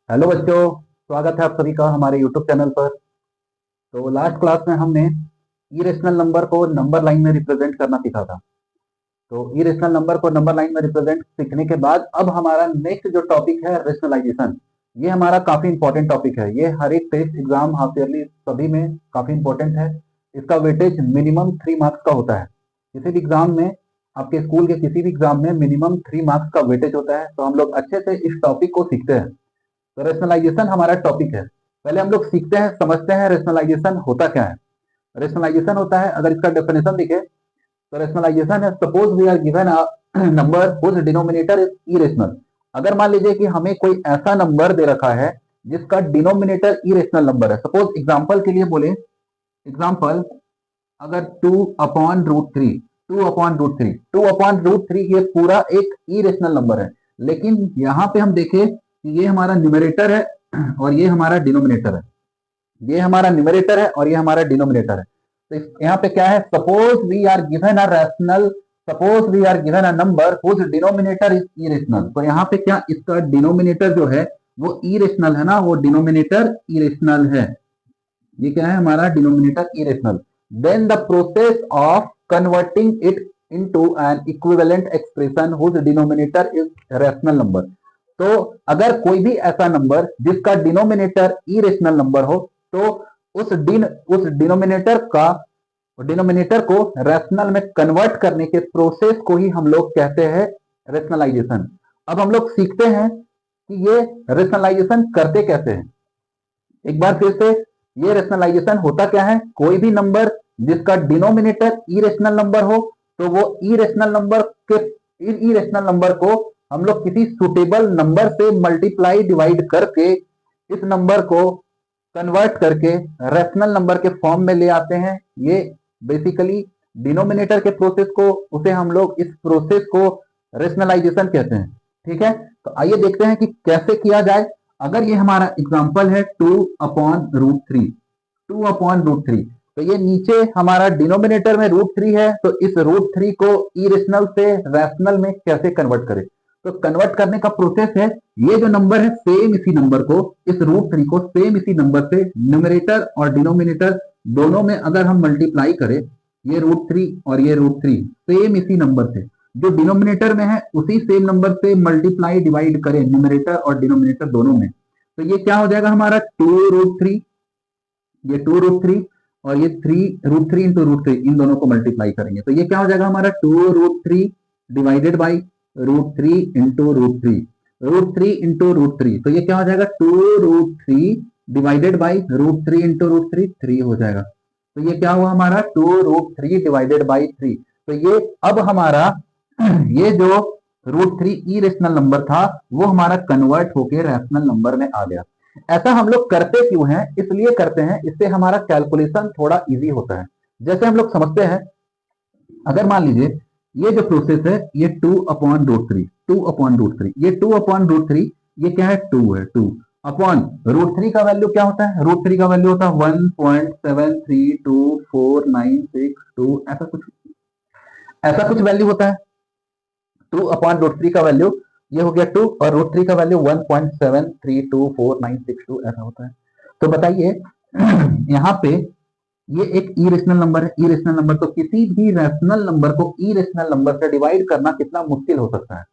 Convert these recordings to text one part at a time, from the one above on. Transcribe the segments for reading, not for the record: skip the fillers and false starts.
Hello बच्चों, स्वागत है आप सभी का हमारे यूट्यूब चैनल पर। तो लास्ट क्लास में हमने इरेशनल नंबर को नंबर लाइन में रिप्रेजेंट करना सीखा था। तो इरेशनल नंबर को नंबर लाइन में रिप्रेजेंट सीखने के बाद अब हमारा नेक्स्ट जो टॉपिक है रेशनलाइजेशन। ये हमारा काफी इंपॉर्टेंट टॉपिक है। ये हर एक टेस्ट एग्जाम हाफ ईयरली सभी में काफी इंपॉर्टेंट है। इसका वेटेज मिनिमम 3 मार्क्स का होता है। किसी भी एग्जाम में, आपके स्कूल के किसी भी एग्जाम में मिनिमम 3 मार्क्स का वेटेज होता है। तो हम लोग अच्छे से इस टॉपिक को सीखते हैं। तो रेशनलाइजेशन हमारा टॉपिक है। पहले हम लोग सीखते हैं, समझते हैं रेशनलाइजेशन होता क्या है। रेशनलाइजेशन होता है, अगर इसका डेफिनेशन दिखे तो रेशनलाइजेशन है suppose we are given a number whose denominator is irrational. अगर मान लीजिए कि हमें कोई ऐसा नंबर दे रखा है जिसका डिनोमिनेटर इरेशनल नंबर है। सपोज एग्जांपल के लिए बोले, एग्जांपल अगर 2/√3, 2/√3, 2/√3 ये पूरा एक इरेशनल नंबर है। लेकिन यहां पे हम देखें कि ये हमारा न्यूमरेटर है और ये हमारा डिनोमिनेटर है। ये हमारा न्यूमरेटर है और ये हमारा डिनोमिनेटर है। तो यहाँ पे क्या है, suppose we are given a rational, suppose we are given a number whose denominator is irrational. तो यहाँ पे क्या, इसका डिनोमिनेटर जो है वो इरेशनल है ना, वो डिनोमिनेटर इरेशनल है। ये क्या है हमारा denominator irrational. Then the process of converting it into an equivalent expression whose denominator is rational number. तो अगर कोई भी ऐसा नंबर जिसका डिनोमिनेटर इरेशनल नंबर हो, तो उस डिनोमिनेटर को रैशनल में कन्वर्ट करने के प्रोसेस को ही हम लोग कहते हैं रेशनलाइजेशन। अब हम लोग सीखते हैं कि ये रेशनलाइजेशन करते कैसे हैं। एक बार फिर से, ये रेशनलाइजेशन होता क्या है, कोई भी नंबर जिसका डिनोमिनेटर इरेशनल नंबर हो, तो वो इरेशनल नंबर को हम लोग किसी सुटेबल नंबर से मल्टीप्लाई डिवाइड करके इस नंबर को कन्वर्ट करके रैशनल नंबर के फॉर्म में ले आते हैं। ये बेसिकली डिनोमिनेटर के प्रोसेस को, उसे हम लोग इस प्रोसेस को रेशनलाइजेशन कहते हैं। ठीक है, तो आइए देखते हैं कि कैसे किया जाए। अगर ये हमारा एग्जाम्पल है 2/√3, 2/√3, तो ये नीचे हमारा डिनोमिनेटर में √3 है। तो इस √3 को इरेशनल से रैशनल में कैसे कन्वर्ट करें। तो कन्वर्ट करने का प्रोसेस है, ये जो नंबर है सेम इसी नंबर को, इस √3 को सेम इसी नंबर से न्यूमरेटर और डिनोमिनेटर दोनों में अगर हम मल्टीप्लाई करें, ये √3 और ये √3 सेम इसी नंबर से, जो डिनोमिनेटर में है उसी सेम नंबर से मल्टीप्लाई डिवाइड करें न्यूमरेटर और डिनोमिनेटर दोनों में, तो ये क्या हो जाएगा हमारा 2√3, ये 2√3 और ये 3√3 इंटू √3, इन दोनों को मल्टीप्लाई करेंगे तो ये क्या हो जाएगा हमारा 2√3 डिवाइडेड बाई √3 इंटू √3, √3 इंटू √3, तो ये क्या हो जाएगा 2√3 डिवाइडेड बाई √3 इंटू √3, 3 हो जाएगा। तो ये क्या हुआ हमारा 2√3 डिवाइडेड बाई 3। तो ये अब हमारा ये जो √3 इरेशनल नंबर था वो हमारा कन्वर्ट होके रैशनल नंबर में आ गया। ऐसा हम लोग करते क्यों हैं, इसलिए करते हैं इससे हमारा कैलकुलेशन थोड़ा इजी होता है। जैसे हम लोग समझते हैं, अगर मान लीजिए ये जो प्रोसेस है ये 2/√3, 2/√3, ये 2/√3, ये क्या है 2 है, 2 अपॉन √3 का वैल्यू क्या होता है, √3 का वैल्यू होता है 1.73249662, ऐसा कुछ वैल्यू होता है। 2/√3 का वैल्यू ये हो गया 2 और √3 का वैल्यू 1.73249662 ऐसा होता है। तो बताइए यहाँ पे ये एक इरेशनल नंबर है। इरेशनल नंबर, तो किसी भी रैशनल नंबर को इरेशनल नंबर से डिवाइड करना कितना मुश्किल हो सकता है।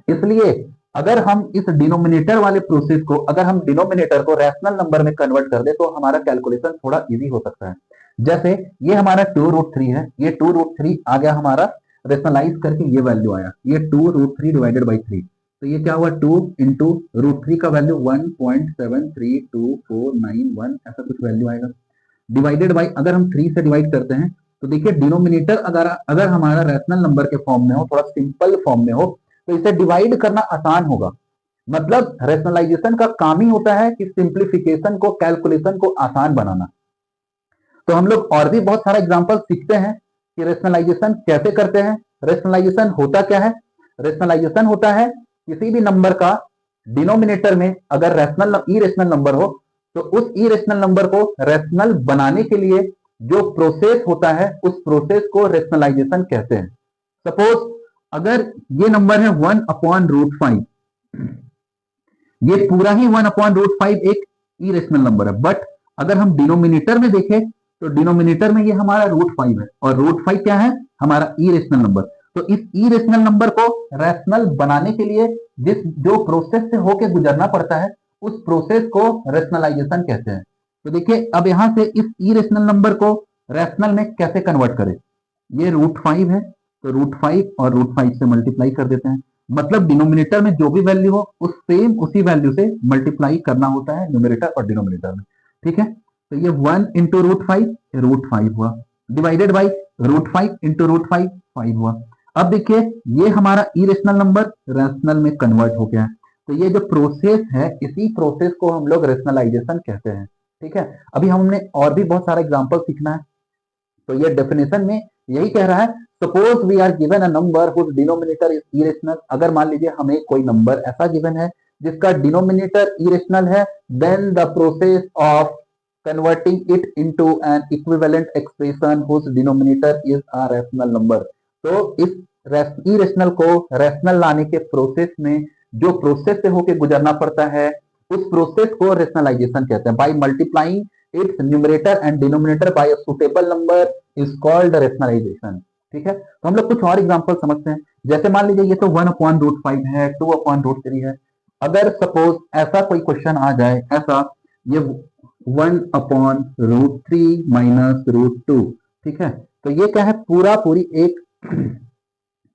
इसलिए अगर हम इस डिनोमिनेटर वाले प्रोसेस को, अगर हम डिनोमिनेटर को रैशनल नंबर में कन्वर्ट कर दे तो हमारा कैलकुलेशन थोड़ा इजी हो सकता है। जैसे ये हमारा 2√3 है, ये 2√3 आ गया हमारा, रेशनलाइज करके ये वैल्यू आया, ये 2√3 डिवाइडेड बाई 3, तो ये क्या हुआ 2 इंटू √3 का वैल्यू 1.732491 ऐसा कुछ वैल्यू आएगा, डिवाइडेड बाई, अगर हम 3 से डिवाइड करते हैं तो देखिए डिनोमिनेटर अगर हमारा रैशनल नंबर के फॉर्म में हो, थोड़ा सिंपल फॉर्म में हो, तो इसे डिवाइड करना आसान होगा। मतलब रेशनलाइजेशन का काम ही होता है कि सिंप्लीफिकेशन को, कैलकुलेशन को आसान बनाना। तो हम लोग और भी बहुत सारा एग्जांपल सीखते हैं कि रेशनलाइजेशन कैसे करते हैं। रेशनलाइजेशन होता क्या है, रेशनलाइजेशन होता है किसी भी नंबर का डिनोमिनेटर में अगर रैशनल इरेशनल नंबर हो, तो उस इरेशनल नंबर को रैशनल बनाने के लिए जो प्रोसेस होता है उस प्रोसेस को रेशनलाइजेशन कहते हैं। सपोज अगर ये नंबर है 1/√5, ये पूरा ही 1/√5 एक इरेशनल नंबर है, बट अगर हम डिनोमिनेटर में देखें तो डिनोमिनेटर में ये हमारा √5 है, और √5 क्या है, हमारा इरेशनल नंबर। तो इस इरेशनल नंबर को रैशनल बनाने के लिए जो प्रोसेस से होके गुजरना पड़ता है, उस प्रोसेस को रैशनलाइजेशन कहते हैं। तो देखिए अब यहां से इस इरेशनल नंबर को रैशनल में कैसे कन्वर्ट करें। ये √5 है, तो √5 और √5 से मल्टीप्लाई कर देते हैं, मतलब डिनोमिनेटर में जो भी वैल्यू हो उसी वैल्यू से मल्टीप्लाई करना होता है न्यूमरेटर और डिनोमिनेटर में। ठीक है, तो ये 1 इंटू √5 हुआ, डिवाइडेड बाई √5 इंटू √5 5 हुआ। अब देखिए ये हमारा इरेशनल नंबर रैशनल में कन्वर्ट हो गया है। तो ये जो प्रोसेस है, इसी प्रोसेस को हम लोग रैशनलाइजेशन कहते हैं। ठीक है, अभी हमने और भी बहुत सारा एग्जाम्पल सीखना है। तो ये डेफिनेशन में यही कह रहा है, suppose we are given a number whose denominator is irrational. अगर मान लीजिए हमें कोई नंबर ऐसा गिवन है जिसका डिनोमिनेटर इरेशनल है, then the process of converting it into an equivalent expression whose denominator is a rational number. तो इस इरेशनल को रैशनल लाने के प्रोसेस में जो प्रोसेस से होकर गुजरना पड़ता है, उस प्रोसेस को रैशनलाइजेशन कहते हैं। By multiplying its numerator and denominator by a suitable number is called rationalization। ठीक है, तो हम लोग कुछ और एग्जांपल समझते हैं। जैसे मान लीजिए ये तो 1/√5 है, 2/√3 है। अगर सपोज ऐसा कोई क्वेश्चन आ जाए, ऐसा ये 1/√3 माइनस √2। ठीक है, तो ये क्या है, पूरी एक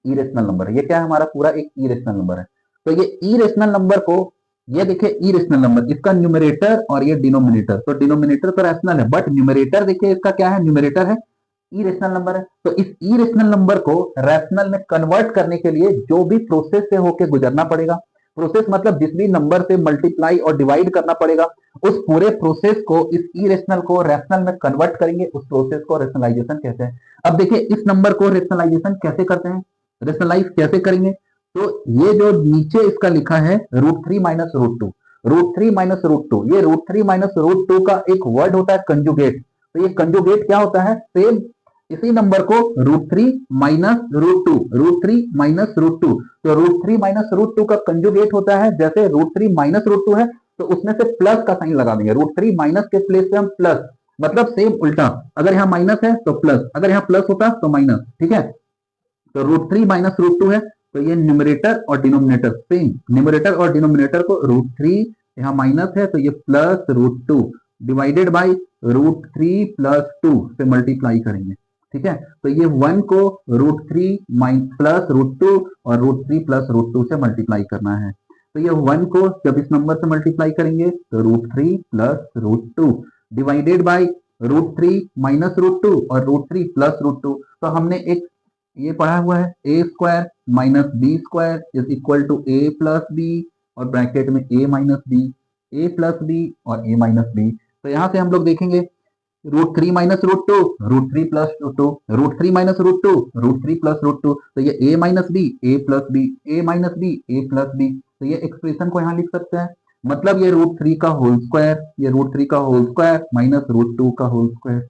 इरेशनल नंबर है। ये क्या है, हमारा पूरा एक इरेशनल नंबर है। तो ये इरेशनल नंबर को, ये देखिए इरेशनल नंबर, इसका न्यूमरेटर और ये डिनोमिनेटर, तो डिनोमिनेटर तो रैशनल है, बट न्यूमरेटर देखिए इसका क्या है, न्यूमरेटर है इरेशनल नंबर है। तो इस इरेशनल नंबर को रैशनल में कन्वर्ट करने के लिए जो भी प्रोसेस से होके गुजरना पड़ेगा, प्रोसेस मतलब जिस भी नंबर से मल्टीप्लाई और डिवाइड करना पड़ेगा, उस पूरे प्रोसेस को, इस इरेशनल को रैशनल में कन्वर्ट करेंगे, उस प्रोसेस को रैशनलाइजेशन कहते हैं। अब देखिए इस नंबर को रैशनलाइजेशन कैसे करते हैं, रैशनलाइज कैसे करेंगे। तो ये जो नीचे इसका लिखा है √3 माइनस √2, √3 माइनस √2, ये √3 माइनस √2 का एक वर्ड होता है कंजुगेट। तो ये कंजुगेट क्या होता है, सेम इसी नंबर को √3 माइनस √2, √3 माइनस √2, तो √3 माइनस √2 का कंजुगेट होता है, जैसे √3 माइनस √2 है तो उसमें से प्लस का साइन लगा देंगे। √3 माइनस के प्लेस पे हम प्लस, मतलब सेम उल्टा, अगर यहाँ माइनस है तो प्लस, अगर यहाँ प्लस होता तो माइनस। ठीक है, तो √3 माइनस √2 है, तो ये न्यूमरेटर और डिनोमिनेटर सेम, न्यूमरेटर और डिनोमिनेटर को √3 यहाँ माइनस है तो ये प्लस √2 डिवाइडेड बाई √3 प्लस 2 से मल्टीप्लाई करेंगे। ठीक है, तो ये 1 को √3 प्लस √2 और √3 प्लस √2 से मल्टीप्लाई करना है। तो ये 1 को जब इस नंबर से मल्टीप्लाई करेंगे तो √3 प्लस √2 डिवाइडेड बाई √3 माइनस √2 और √3 प्लस √2। तो हमने एक ये पढ़ा हुआ है, a square minus b square is equal to A plus B, और ब्रैकेट में a minus B, A plus B और ए माइनस बी। तो यहां से हम लोग देखेंगे √3 माइनस √2, √3 प्लस √2, √3 माइनस √2, √3 प्लस √2, तो ये a minus B, A plus B, A minus B, A plus B. तो ये एक्सप्रेशन को यहाँ लिख सकते हैं, मतलब ये √3 का होल स्क्वायर, ये √3 का होल स्क्वायर माइनस √2 का होल स्क्वायर।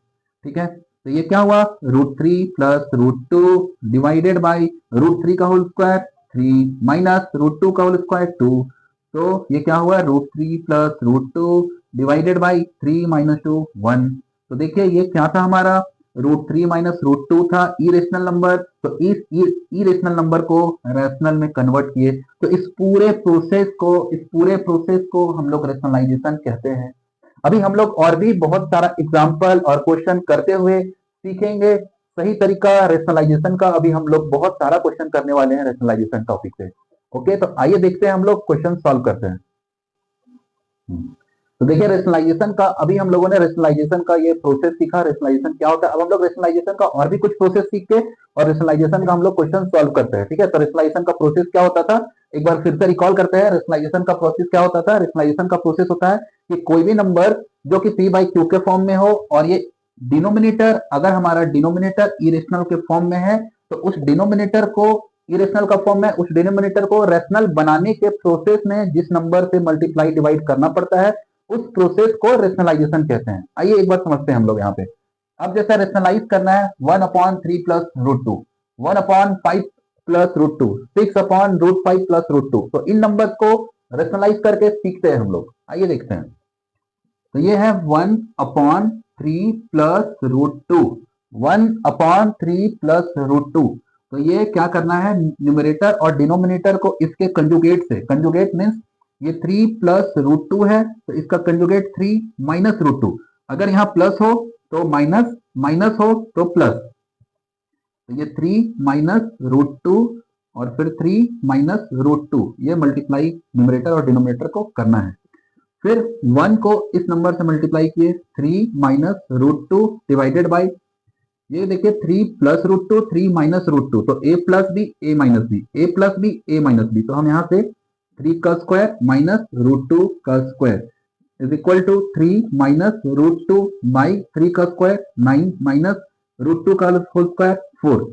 ठीक है, तो ये क्या हुआ, √3 प्लस √2 डिवाइडेड बाई √3 का होल स्क्वायर 3 माइनस √2 का होल स्क्वायर 2। तो ये क्या हुआ, √3 प्लस √2 डिवाइडेड बाई 3 माइनस 2 1। तो देखिए ये क्या था हमारा, √3 माइनस √2 था इरेशनल नंबर। तो इस इरेशनल नंबर को रैशनल में कन्वर्ट किए, तो इस पूरे प्रोसेस को हम लोग रैशनलाइजेशन कहते हैं। अभी हम लोग और भी बहुत सारा एग्जाम्पल और क्वेश्चन करते हुए सीखेंगे सही तरीका रैशनलाइजेशन का। अभी हम लोग बहुत सारा क्वेश्चन करने वाले हैं रैशनलाइजेशन टॉपिक पे। ओके, तो आइए देखते हैं हम लोग क्वेश्चन सॉल्व करते हैं। तो देखिए रैशनलाइजेशन का, अभी हम लोगों ने रैशनलाइजेशन का ये प्रोसेस सीखा, रैशनलाइजेशन क्या होता है। अब हम लोग रैशनलाइजेशन का और भी कुछ प्रोसेस सीख के और रैशनलाइजेशन का हम लोग क्वेश्चन सॉल्व करते हैं। ठीक है, तो रैशनलाइजेशन का प्रोसेस क्या होता था, एक बार फिर से रिकॉल करते हैं। रैशनलाइजेशन का प्रोसेस क्या होता था, रैशनलाइजेशन का प्रोसेस होता है कि कोई भी नंबर जो कि p/q के फॉर्म में हो, और ये डिनोमिनेटर, अगर हमारा डिनोमिनेटर इरेशनल के फॉर्म में है, तो उस डिनोमिनेटर को, इरेशनल का फॉर्म में, उस डिनोमिनेटर को रैशनल बनाने के प्रोसेस में जिस नंबर से मल्टीप्लाई डिवाइड करना पड़ता है, उस प्रोसेस को रैशनलाइजेशन कहते हैं। आइए एक बार समझते हैं हम लोग यहाँ पे। अब जैसा रैशनलाइज करना है 1/3 प्लस √2, 1/5 प्लस √2, 6/√5 प्लस √2, तो इन नंबर्स को रेशनलाइज करके सीखते हैं हम लोग। आइए देखते हैं। तो ये है 1/3 plus root two, 1/3 plus root two. तो ये क्या करना है, न्यूमरेटर और डिनोमिनेटर को इसके कंजुगेट से, कंजुगेट मीन्स ये 3 प्लस रूट टू है तो इसका कंजुगेट 3 माइनस रूट टू। अगर यहाँ प्लस हो तो माइनस, माइनस हो तो प्लस। तो ये 3 माइनस रूट टू और फिर 3 माइनस रूट टू, ये मल्टीप्लाई न्यूमरेटर और डिनोमिनेटर को करना है। फिर 1 को इस नंबर से मल्टीप्लाई किए, 3 minus root two divided by, ये देखिए 3 plus root two, 3 minus root two, तो a plus B A minus B, A plus B A minus B. तो हम यहाँ से 3 का स्क्वायर माइनस रूट टू का square is equal to 3 minus root two by 3 का स्क्वायर 9 माइनस रूट टू का whole square 4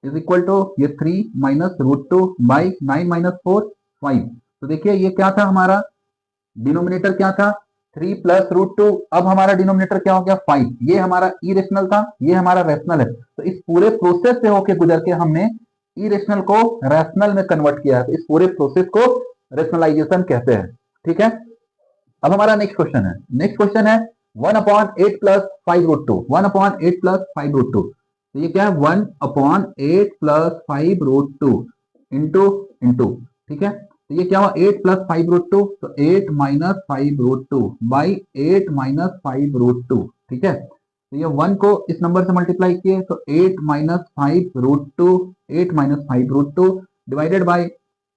is equal to ये 3 minus root two by 9 minus 4 5। तो देखिए ये क्या था हमारा डिनोमिनेटर, क्या था 3 प्लस रूट टू, अब हमारा डिनोमिनेटर क्या हो गया 5। ये हमारा इरेशनल था, ये हमारा रैशनल है। तो इस पूरे प्रोसेस से होके गुजर के हमने इरेशनल को रैशनल में कन्वर्ट किया है, तो इस पूरे प्रोसेस को रैशनलाइजेशन कहते हैं। ठीक है, अब हमारा नेक्स्ट क्वेश्चन है, नेक्स्ट क्वेश्चन है 1/8 plus 5 root two, 1/8 plus 5 root two. तो ये क्या है 1/8 plus 5 root two into into. ठीक है, तो ये क्या हुआ 8 प्लस 5 रूट टू, तो 8 minus 5 root two by 8 minus 5 root two. ठीक है, तो ये 1 को इस नंबर से मल्टीप्लाई किए तो 8 minus 5 root two, 8 minus 5 root two divided by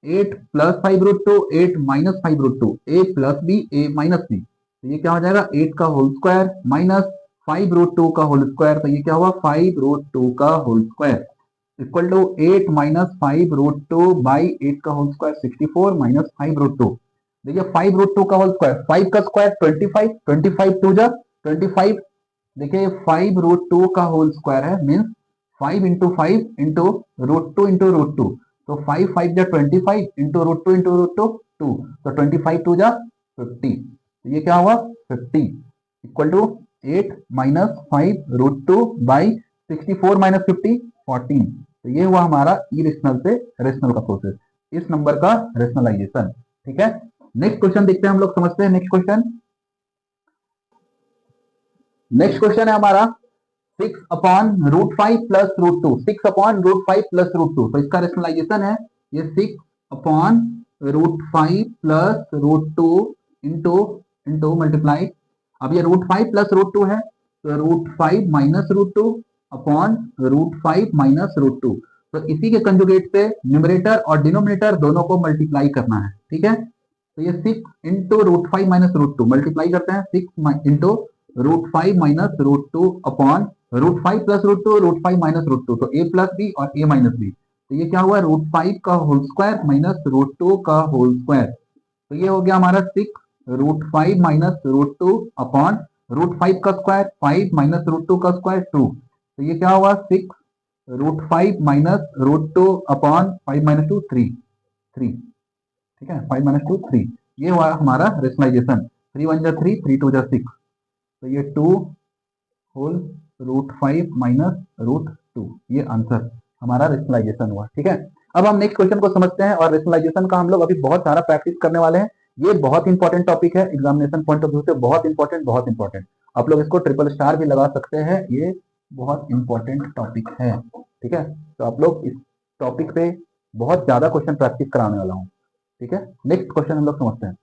8 plus 5 root two, 8 minus 5 root two, A plus B A minus B. तो ये क्या हो जाएगा 8 का whole square minus 5 root two का होल स्क्वायर, तो ये क्या हुआ 5 रूट टू का whole square equal to 8 minus 5 root two by 8 का whole square 64 minus 5 root two. देखिए 5 रूट टू का होल स्क्वायर, 5 का स्क्वायर 25, 25 टू जा 25। देखिए 5 रूट टू का होल स्क्वायर है means 5 into 5 into root two into root two, तो 5 5 जा 25 into root two into root two 2, तो 25 टू जा 50। तो ये क्या हुआ 50 equal to 8 minus 5 root two by 64 minus 50 14। तो ये हुआ हमारा इरेशनल से रेशनल का प्रोसेस, इस नंबर का रेशनलाइजेशन। ठीक है, नेक्स्ट क्वेश्चन देखते हैं हम लोग, समझते हैं नेक्स्ट क्वेश्चन। नेक्स्ट क्वेश्चन है हमारा 6/√5 plus root two, 6/√5 plus root two. तो इसका रेशनलाइजेशन है ये 6/√5 plus root two into into multiply. अब ये √5 प्लस रूट टू है तो √5 minus root two upon √5 minus root two. तो इसी के कंजुगेट से न्यूमरेटर और डिनोमिनेटर दोनों को मल्टीप्लाई करना है। ठीक है, तो ये 6 into √5 minus root two multiply करते हैं 6 into √5 minus root two upon √5 plus root two, √5 minus root two, तो a प्लस बी और a माइनस बी। तो ये क्या हुआ √5 का whole square minus root two का होल स्क्वायर। तो ये हो गया हमारा 6 √5 माइनस रूट टू अपॉन √5 का स्क्वायर 5 माइनस रूट टू का स्क्वायर 2। तो ये क्या हुआ 6 √5 minus root two upon 5 minus 2 3 3। ठीक है, 5 माइनस 2 3, ये हुआ हमारा रेशनलाइजेशन। 3 1 जा 3, 3 2 जा 6, तो ये 2 होल √5 माइनस रूट टू, ये आंसर हमारा रेशनलाइजेशन हुआ। ठीक है, अब हम नेक्स्ट क्वेश्चन को समझते हैं और रेशनलाइजेशन का हम लोग अभी बहुत सारा प्रैक्टिस करने वाले हैं। ये बहुत इंपॉर्टेंट टॉपिक है एग्जामिनेशन पॉइंट ऑफ व्यू से, बहुत इंपॉर्टेंट, बहुत इंपॉर्टेंट। आप लोग इसको ट्रिपल स्टार भी लगा सकते हैं, ये बहुत इंपॉर्टेंट टॉपिक है। ठीक है, तो आप लोग इस टॉपिक पे बहुत ज्यादा क्वेश्चन प्रैक्टिस कराने वाला हूँ। ठीक है, नेक्स्ट क्वेश्चन हम लोग समझते हैं।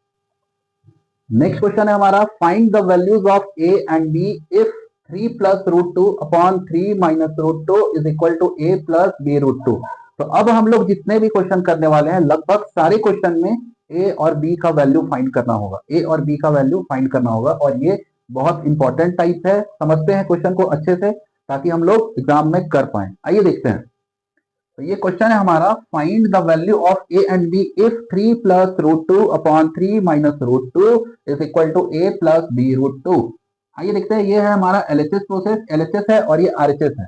नेक्स्ट क्वेश्चन है हमारा find the values of a and b if 3 plus root two upon 3 minus root two is equal to a plus b root two. तो अब हम लोग जितने भी क्वेश्चन करने वाले हैं लगभग सारे क्वेश्चन में a और b का वैल्यू फाइंड करना होगा, a और b का वैल्यू फाइंड करना होगा, और ये बहुत इंपॉर्टेंट टाइप है। समझते हैं क्वेश्चन को अच्छे से ताकि हम लोग एग्जाम में कर पाए। आइए देखते हैं, तो ये क्वेश्चन है हमारा find the value of a and b if 3 plus root two upon 3 minus root two is equal to a plus b root two. आइए देखते हैं, ये है हमारा LHS प्रोसेस, LHS है और ये RHS है।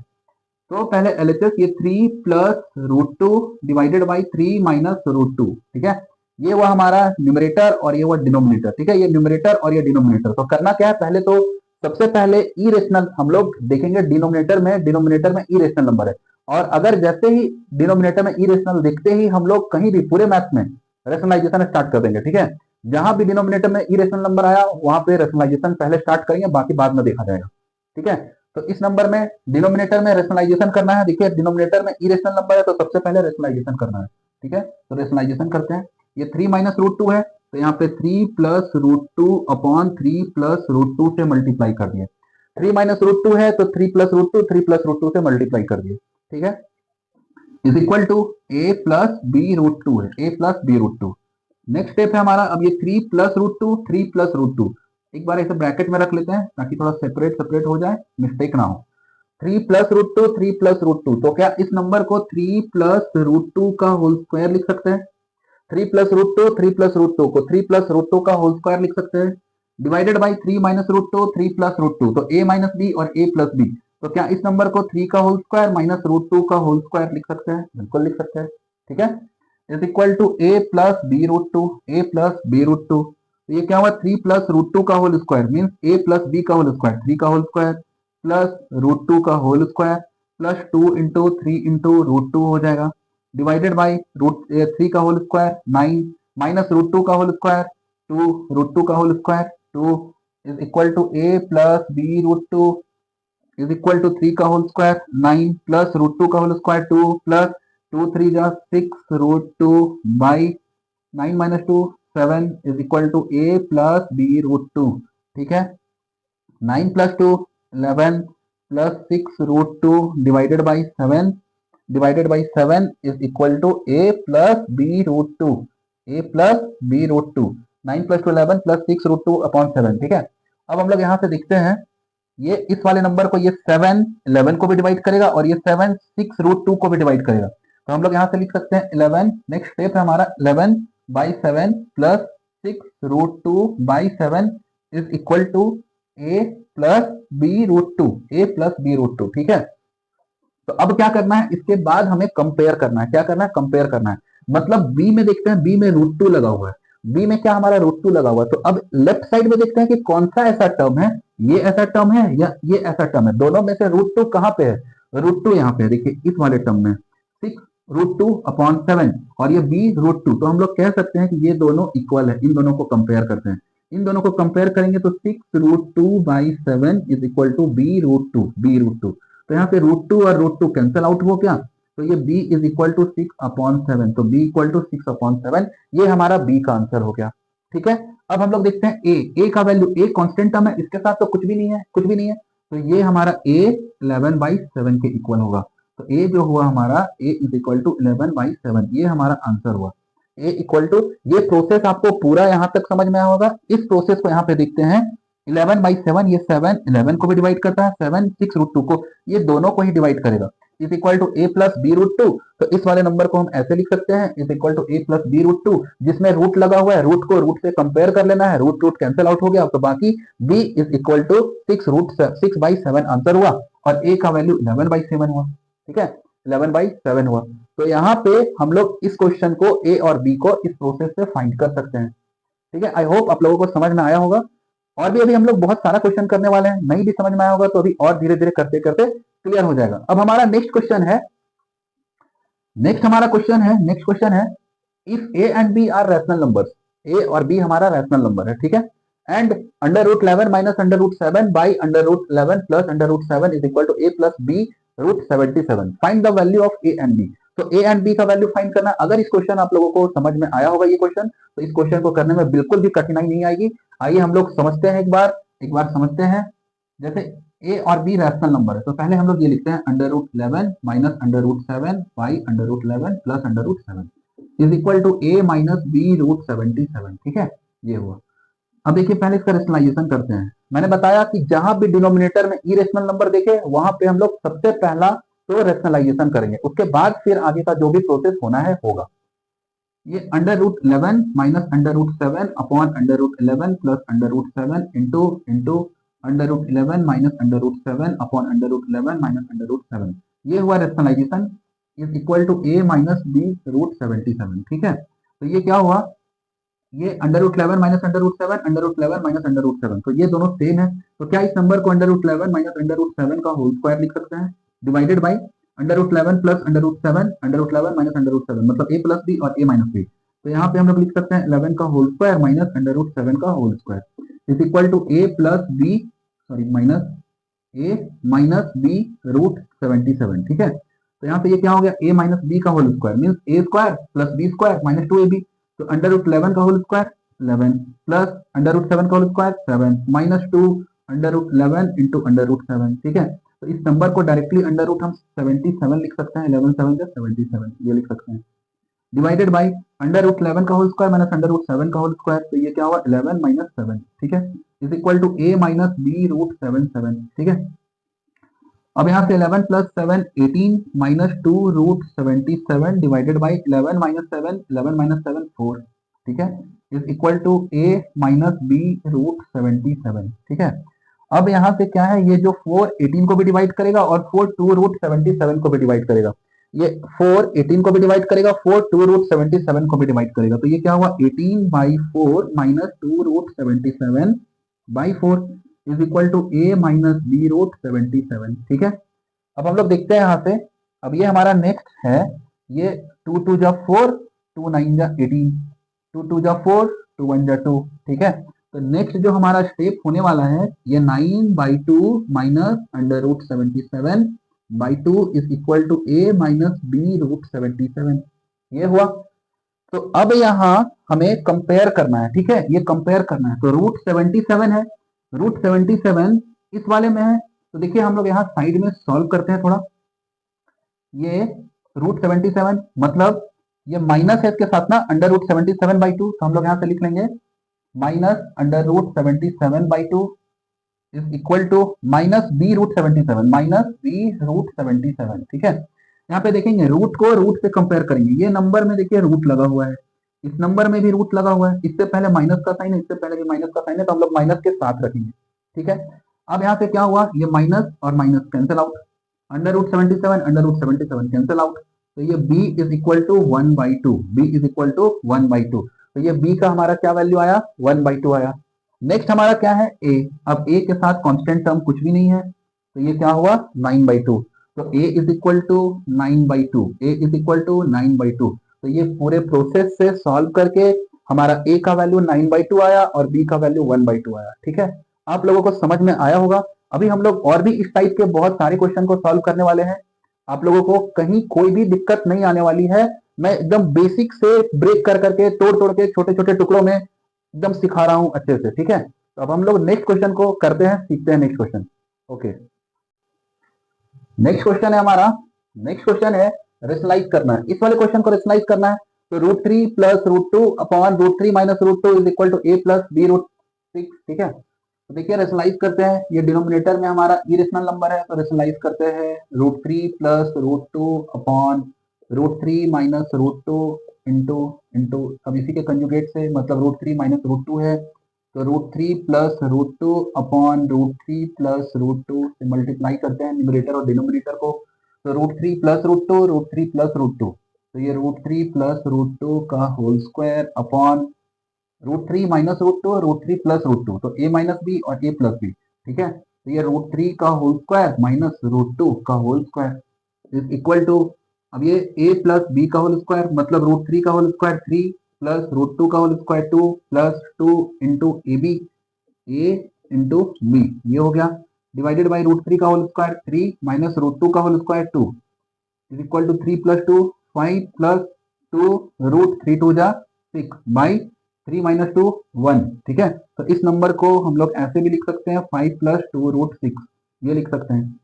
तो पहले LHS ये 3 plus root two divided by 3 minus root two. ठीक है, ये हुआ हमारा न्यूमरेटर और ये हुआ डिनोमिनेटर। ठीक है, ये न्यूमरेटर और ये डिनोमिनेटर। तो करना क्या है, पहले तो सबसे पहले इरेशनल हम लोग देखेंगे डिनोमिनेटर में इरेशनल नंबर है, और अगर जैसे ही डिनोमिनेटर में इरेशनल देखते ही हम लोग कहीं भी पूरे मैथ में रेशनलाइजेशन स्टार्ट कर देंगे। ठीक है, जहां भी डिनोमिनेटर में इरेशनल नंबर आया वहां पे रेशनलाइजेशन पहले स्टार्ट करेंगे, बाकी बाद में देखा जाएगा। ठीक है, तो इस नंबर में डिनोमिनेटर में रेशनलाइजेशन करना है। देखिए डिनोमिनेटर में इरेशनल नंबर है तो सबसे पहले रेशनलाइजेशन करना है। ठीक है, तो रेशनलाइजेशन करते हैं। ये 3 माइनस रूट टू है, तो यहाँ पे 3 plus root two upon 3 plus root two से मल्टीप्लाई कर दिए। 3 माइनस रूट टू है तो 3 plus root two, 3 plus root two से मल्टीप्लाई कर दिए। ठीक है, is equal to A plus B root two है, a plus B root two. Next step है हमारा, अब ये 3 plus root two, 3 plus root two, एक बार इसे ब्रैकेट में रख लेते हैं ताकि थोड़ा सेपरेट सेपरेट हो जाए, मिस्टेक ना हो। 3 plus root two, 3 plus root two, तो क्या इस नंबर को 3 प्लस रूट टू का होल स्क्वायर लिख सकते हैं? 3 plus root two, 3 plus root two को 3 प्लस रूट टू का होल स्क्वायर लिख सकते हैं, divided by 3 minus root two, 3 plus root two, तो a माइनस बी और a प्लस बी। तो क्या इस नंबर को 3 का whole square minus root two का होल स्क्वायर लिख सकते हैं? बिल्कुल लिख सकते हैं। ठीक है, is equal to a plus B root two, A plus B root two. तो ये क्या हुआ, 3 प्लस रूट टू का whole square means a plus b का होल स्क्वायर, 3 का whole square plus root two का whole square plus 2 into 3 into root two हो जाएगा, डिवाइडेड बाई रूट 3 का whole square 9 minus root two का whole square 2 root two का whole square 2 is equal to a plus B root two is equal to 3 का whole square 9 plus root two का whole square 2 plus 2 3 जा 6 root two by 9 minus 2 7 is equal to a plus B root two. ठीक है, 9 plus 2 11 plus 6 root two divided by 7 divided by 7 is equal to a plus B root two, a plus B root two. 9 plus 2 11 plus 6 root two upon 7। ठीक है, अब हम लोग यहाँ से देखते हैं ये इस वाले नंबर को ये 7 11 को भी डिवाइड करेगा और ये 7 6 रूट टू को भी डिवाइड करेगा। तो हम लोग यहाँ से लिख सकते हैं 11, नेक्स्ट स्टेप है हमारा 11 by 7 plus 6 root two by 7 is equal to a plus B root two, A plus B root two. ठीक है, तो अब क्या करना है, इसके बाद हमें कंपेयर करना है। क्या करना है, कंपेयर करना है। मतलब बी में देखते हैं, बी में रूट टू लगा हुआ है, बी में क्या हमारा रूट टू लगा हुआ है। तो अब लेफ्ट साइड में देखते हैं कि कौन सा ऐसा टर्म है, ये ऐसा टर्म है या ये ऐसा टर्म है। दोनों में से रूट टू कहाँ पे है, रूट टू यहाँ पे है, देखिए इस वाले टर्म में 6 रूट टू अपॉन 7 और ये बी रूट टू। तो हम लोग कह सकते हैं कि ये दोनों इक्वल है, इन दोनों को कंपेयर करते हैं। इन दोनों को कंपेयर करेंगे तो 6 root two by 7 is equal to B root two, B root two. तो यहाँ पे रूट टू और रूट टू कैंसिल आउट हो गया, तो ये b is equal to 6 upon 7, तो b इक्वल टू 6 अपॉन 7, ये हमारा b का आंसर हो गया। ठीक है, अब हम लोग देखते हैं a का वैल्यू, a कांस्टेंट टर्म है, इसके साथ तो कुछ भी नहीं है, कुछ भी नहीं है, तो ये हमारा a 11 बाई 7 के इक्वल होगा। तो a जो हुआ हमारा a is equal to 11 by 7, ये हमारा आंसर हुआ। a इक्वल टू, ये प्रोसेस आपको पूरा यहाँ तक समझ में आया होगा। इस प्रोसेस को यहाँ पे देखते हैं 11 बाई 7, ये 7 11 को भी डिवाइड करता है, 7 6 रूट टू को, ये दोनों को ही डिवाइड करेगा, is equal to a plus B root two. तो इस वाले नंबर को हम ऐसे लिख सकते हैं, is equal to a plus B root two, जिसमें रूट लगा हुआ है, रूट को रूट से कंपेयर कर लेना है, रूट रूट कैंसिल आउट हो गया, तो बाकी b is equal to 6 root 6 by 7 answer हुआ और a का वैल्यू 11 बाई 7 हुआ। ठीक है, 11 बाई 7 हुआ। तो यहाँ पे हम लोग इस क्वेश्चन को a और b को इस प्रोसेस से फाइंड कर सकते हैं। ठीक है, आई होप आप लोगों को समझ में आया होगा। और भी अभी हम लोग बहुत सारा क्वेश्चन करने वाले हैं, नहीं भी समझ में आया होगा तो अभी और धीरे धीरे करते करते क्लियर हो जाएगा। अब हमारा नेक्स्ट क्वेश्चन है, नेक्स्ट क्वेश्चन है if a and b are rational numbers, a और b हमारा रैशनल नंबर है। ठीक है, and under root 11 minus under root 7 by under root 11 plus under root 7 is equal to a plus b root 77। Find the value of a and b। तो a and b का value find करना। अगर इस question आप लोगों को समझ में आया होगा ये क्वेश्चन, तो इस क्वेश्चन को करने में बिल्कुल भी कठिनाई नहीं आएगी। आइए हम लोग समझते हैं, एक बार समझते हैं। जैसे a और b रैशनल नंबर है, तो पहले हम लोग ये लिखते हैं under root 11 minus under root 7 by under root 11 plus under root 7 is equal to a minus b root 77। ठीक है, ये हुआ। अब देखिए पहले इसका रेशनलाइजेशन करते हैं। मैंने बताया कि जहां भी डिनोमिनेटर में इरेशनल नंबर देखे वहां पे हम लोग सबसे पहला तो रेशनलाइजेशन करेंगे, उसके बाद फिर आगे का जो भी प्रोसेस होना है होगा। ये under root 11 minus under root 7 upon under root 11 plus under root 7 into under root 11 minus under root 7 upon under root 11 minus under root 7, ये हुआ rationalisation is equal to a minus b root 77। ठीक है, तो ये क्या हुआ, ये under root 11 minus under root 7, under root 11 minus under root 7, तो ये दोनों सेम है। तो क्या इस नंबर को under root 11 minus under root 7 का होल स्क्वायर लिख सकते हैं, divided by under root 11 plus under root 7, under root 11 minus under root 7, मतलब a प्लस b और a माइनस b। तो यहाँ पे हम लोग लिख सकते हैं 11 का whole square minus under root 7 का whole square is equal to A plus b, sorry minus a minus b root 77। ठीक है, तो यहाँ पे ये क्या हो गया, ए माइनस बी का whole square means a square plus b square minus 2ab। तो अंडर रूट 11 का whole square 11 plus under root 7 का whole square 7 minus 2 under root 11 into under root 7। ठीक है, तो इस नंबर को डायरेक्टली अंडर रूट हम 77 लिख सकते हैं, 11 7 का 77 ये लिख सकते हैं, डिवाइडेड बाई अंडर रूट 11 का whole square minus under root 7 का होल स्क्वायर, तो ये क्या हुआ 11 माइनस 7। ठीक है, is equal to a minus b root 7। ठीक है, अब यहाँ से 11 प्लस 7 18 माइनस 2 रूट 77 डिवाइडेड बाई 11 माइनस 7 11 माइनस 7 4। ठीक है, is equal to a minus b root 77। ठीक है, अब यहाँ से क्या है, ये जो 4 18 को भी डिवाइड करेगा और 4 2 रूट 77 को भी डिवाइड करेगा, ये 4 18 को भी डिवाइड करेगा, 4 2 रूट 77 को भी डिवाइड करेगा, तो ये क्या हुआ 18 बाई 4 माइनस 2 रूट 77 by 4 is equal to a minus b root 77। ठीक है, अब हम लोग देखते हैं यहाँ से, अब ये हमारा नेक्स्ट है, ये 2 2 जा 4 2 9 जा 18 2 2 जा 4 2 1 जा 2। ठीक है, तो नेक्स्ट जो हमारा स्टेप होने वाला है, ये 9 by 2 minus under root 77 by 2 is equal to a minus b root 77। ये हुआ, तो अब यहाँ हमें कंपेयर करना है। ठीक है, ये कंपेयर करना है, तो रूट 77 है, रूट 77 इस वाले में है, तो देखिए हम लोग यहाँ साइड में सॉल्व करते हैं थोड़ा, ये रूट 77 मतलब ये माइनस है इसके साथ ना अंडर रूट 77 बाई 2, तो हम लोग यहाँ से लिख लेंगे minus under root 77 by 2 is equal to minus b root 77 minus b root 77। ठीक है, यहाँ पे देखेंगे रूट को रूट से कंपेयर करेंगे, ये नंबर में देखिए रूट लगा हुआ है, इस नंबर में भी रूट लगा हुआ है, इससे पहले माइनस का साइन है, इससे पहले भी माइनस का साइन है, तो हम लोग माइनस के साथ रखेंगे। ठीक है, अब यहाँ से क्या हुआ, ये माइनस और minus cancel out, under root 77 cancel out, तो ये b is equal to 1 by 2, b is equal to 1 by 2, तो ये b का हमारा क्या वैल्यू आया 1 बाई 2 आया। नेक्स्ट हमारा क्या है a, अब a के साथ कांस्टेंट टर्म कुछ भी नहीं है, तो ये क्या हुआ 9 बाई 2, तो a is equal to 9 by 2, a is equal to 9 by 2, तो ये पूरे प्रोसेस से सॉल्व करके हमारा a का वैल्यू 9 बाई 2 आया और b का वैल्यू 1 बाई 2 आया। ठीक है, आप लोगों को समझ में आया होगा। अभी हम लोग और भी इस टाइप के बहुत सारे क्वेश्चन को सॉल्व करने वाले हैं, आप लोगों को कहीं कोई भी दिक्कत नहीं आने वाली है, मैं एकदम बेसिक से ब्रेक कर करके तोड़ तोड़ के छोटे छोटे टुकड़ों में एकदम सिखा रहा हूं अच्छे से। ठीक है, तो अब हम लोग नेक्स्ट क्वेश्चन को करते हैं, सीखते हैं next question. Okay, next question है हमारा, नेक्स्ट क्वेश्चन है रेशनलाइज करना है, इस वाले क्वेश्चन को रेशनलाइज करना है, तो root 3 plus root 2 upon root 3 minus root 2 is equal to A plus B root 6। ठीक है, तो देखिए रेशनलाइज करते हैं, ये डिनोमिनेटर में हमारा इरेशनल नंबर है, तो रेशनलाइज करते हैं root 3 plus root 2 upon root 3 minus root 2 into into, अब इसी के कंजुगेट से मतलब रूट 3 माइनस रूट 2 है, तो root 3 plus root 2 upon root 3 plus root 2 से मल्टीप्लाई करते हैं न्यूमरेटर और डिनोमिनेटर को, तो root 3 plus root 2 root 3 plus root 2, तो ये रूट 3 प्लस रूट 2 का whole square upon root 3 minus root 2 root 3 plus root 2, तो a माइनस बी और a प्लस बी। ठीक है, तो ये रूट 3 का होल स्क्वायर माइनस रूट 2 का whole square is equal to, अब ये a प्लस बी का होल स्क्वायर मतलब रूट 3 का होल स्क्वायर 3 प्लस रूट 2 का whole square 2 plus 2 into a b, a into b, ये हो गया, डिवाइडेड बाई रूट 3 का होल स्क्वायर 3 माइनस रूट 2 का whole square 2 is equal to 3 plus 2 5 plus 2 root 3 2 जा 6 by 3 minus 2 1। ठीक है, तो इस नंबर को हम लोग ऐसे भी लिख सकते हैं 5 प्लस 2 रूट 6, ये लिख सकते हैं,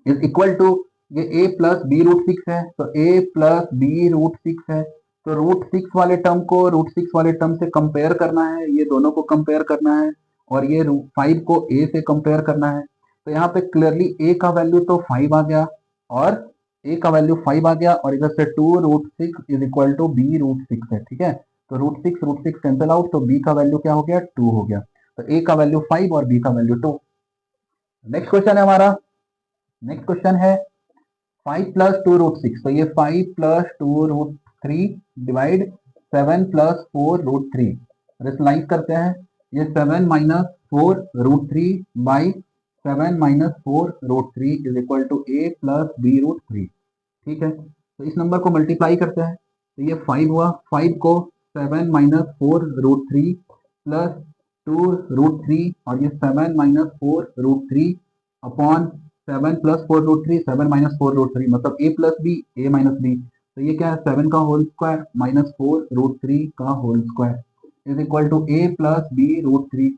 इज इक्वल टू ये a प्लस बी रूट 6 है, तो a प्लस बी रूट 6 है, तो रूट 6 वाले टर्म को रूट 6 वाले टर्म से कंपेयर करना है, ये दोनों को कंपेयर करना है, और ये 5 को a से कंपेयर करना है, तो यहाँ पे क्लियरली a का वैल्यू तो 5 आ गया और a का वैल्यू 5 आ गया, और इधर से 2 root 6 is equal to B root 6 है। ठीक है, तो रूट 6 कैंसिल आउट, तो b का वैल्यू क्या हो गया 2 हो गया, तो a का वैल्यू 5 और b का वैल्यू 2। नेक्स्ट क्वेश्चन है हमारा, नेक्स्ट क्वेश्चन है 5 प्लस 2 रूट 6, तो ये 5 plus 2 root 3 divide 7 plus 4 root 3, rationalise करते हैं, ये 7 minus 4 root 3 by 7 minus 4 root 3 is equal to a plus B root 3। ठीक है, तो इस नंबर को मल्टीप्लाई करते हैं, तो ये 5 हुआ, 5 को 7 माइनस 4√3 प्लस 2√3 और ये 7 माइनस 4√3 अपॉन 7 प्लस 4√3 7 माइनस 4√3 मतलब a plus b a minus B. तो ये क्या है 7 का होल स्क्वायर माइनस 4√3 का whole square is equal to a plus b√3।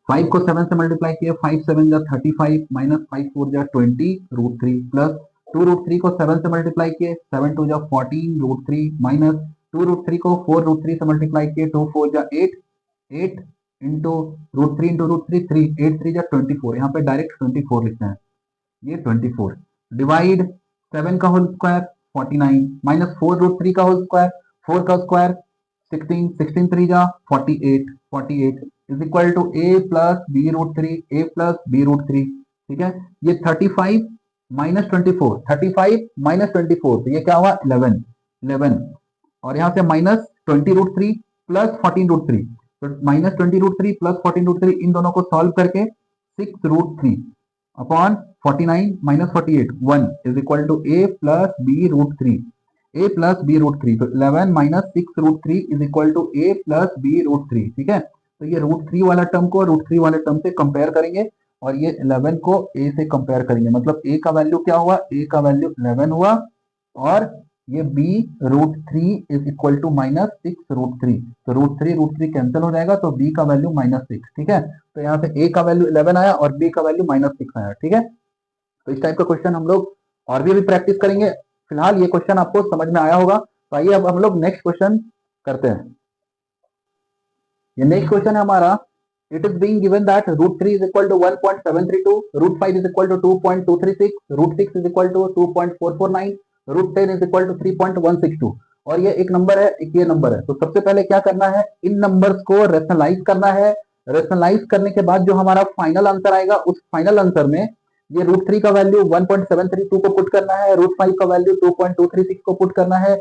5 को 7 से मल्टीप्लाई किया 5 7 जा 35 माइनस 5 4 जा 20√3 प्लस 2√3 को 7 से मल्टीप्लाई किए 7 2 जा 14√3 माइनस 2√3 को 4√3 से मल्टीप्लाई किए 2 4 जा 8 8 इंटू √3 इंटू √3 3 8 3 जा 24 यहाँ पे डायरेक्ट 24 लिखते हैं ये 24 डिवाइड 7 का होल स्क्वायर 49 माइनस 4√3 का होल स्क्वायर 4 का स्क्वायर 16 16 3 जा 48 48 is equal to a plus b√3 a plus b√3। ठीक है ये 35 माइनस 24 35 माइनस 24 तो ये क्या हुआ 11 11 और यहाँ से माइनस 20√3 प्लस 14√3 तो माइनस 20√3 प्लस 14√3 इन दोनों को सॉल्व करके 6√3 upon 49 minus 48 1 is equal to a plus b√3 a plus b√3 तो 11 minus 6√3 is equal to a plus b√3। ठीक है तो ये √3 वाला टर्म को √3 वाले टर्म से कंपेयर करेंगे और ये 11 को a से कंपेयर करेंगे मतलब a का वैल्यू क्या हुआ a का वैल्यू 11 हुआ और ये b√3 is equal to minus 6√3 तो √3 कैंसिल हो जाएगा तो b का वैल्यू माइनस 6। ठीक है तो यहाँ पे a का वैल्यू 11 आया और b का वैल्यू माइनस 6 आया। ठीक है तो इस टाइप का क्वेश्चन हम लोग और भी अभी प्रैक्टिस करेंगे। फिलहाल ये क्वेश्चन आपको समझ में आया होगा तो आइए अब हम लोग नेक्स्ट क्वेश्चन करते हैं। ये नेक्स्ट क्वेश्चन है हमारा it is being given that √3 is equal to 1.732 √5 is equal to 2.236 √6 is equal to 2.449 √10 is equal to 3.162 और ये एक नंबर है एक ये नंबर है। तो सबसे पहले क्या करना है इन नंबर्स को रेशनलाइज करना है। रेशनलाइज करने के बाद जो हमारा फाइनल आंसर आएगा उस फाइनल आंसर में ये √3 का वैल्यू 1.732 को पुट करना है √5 का वैल्यू 2.236 को पुट करना है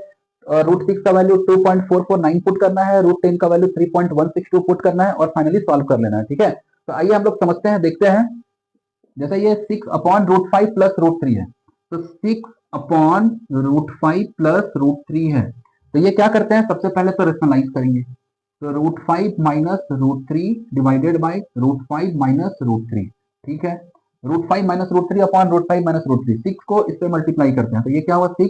√6 का वैल्यू 2.449 पुट करना है √10 का वैल्यू 3.162 पुट करना है और फाइनली सॉल्व कर लेना है। ठीक है तो आइए हम लोग समझते हैं देखते हैं। जैसे ये 6 अपॉन √5 प्लस √3 है तो 6 अपॉन √5 प्लस √3 है तो ये क्या करते हैं सबसे पहले तो रेशनलाइज करेंगे तो √5 माइनस √3 डिवाइडेड बाई √5 माइनस √3। ठीक है √5 माइनस √3 अपॉन √5 माइनस √3 6 को इस पे मल्टीप्लाई करते हैं तो ये क्या हुआ 6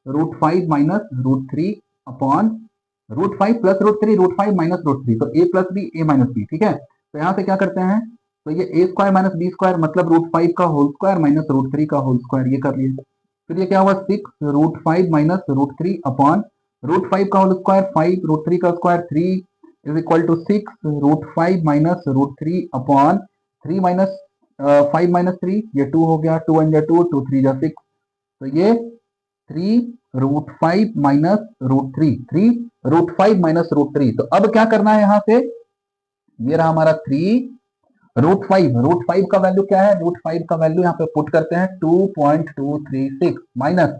√5 माइनस √3 अपॉन √5 प्लस √3 √5 माइनस √3 तो a plus b a minus b. ठीक है तो यहाँ से क्या करते हैं तो ये a square minus b square मतलब √5 का होल स्क्वायर माइनस √3 का होल स्क्वायर ये कर लिए। फिर ये क्या हुआ 6 √5 माइनस √3 अपॉन √5 का होल स्क्वायर 5 √3 का square 3 is equal to 6 √5 minus √3 upon 3 minus 5 minus 3 ये 2 हो गया 2 1 2 2 3 6 तो ये 3 √5 माइनस √3 3 √5 माइनस √3 तो अब क्या करना है यहाँ से ये रहा हमारा 3 √5 का वैल्यू क्या है √5 का वैल्यू यहाँ पे पुट करते हैं 2.236 माइनस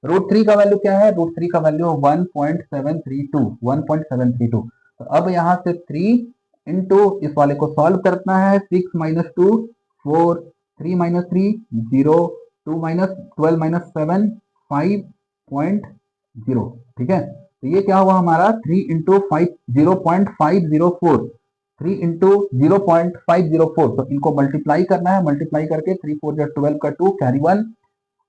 √3 का वैल्यू क्या है √3 का वैल्यू 1.732 तो अब यहाँ से 3 इंटू इस वाले को सॉल्व करना है 6 माइनस 2 4 3 माइनस 3 0 2 माइनस 12 माइनस 7 5.0। ठीक है तो ये क्या हुआ हमारा 3 इंटू 5 0.504 3 इंटू 0.504 तो इनको मल्टीप्लाई करना है मल्टीप्लाई करके 3 4 12 का 2 कैरी 1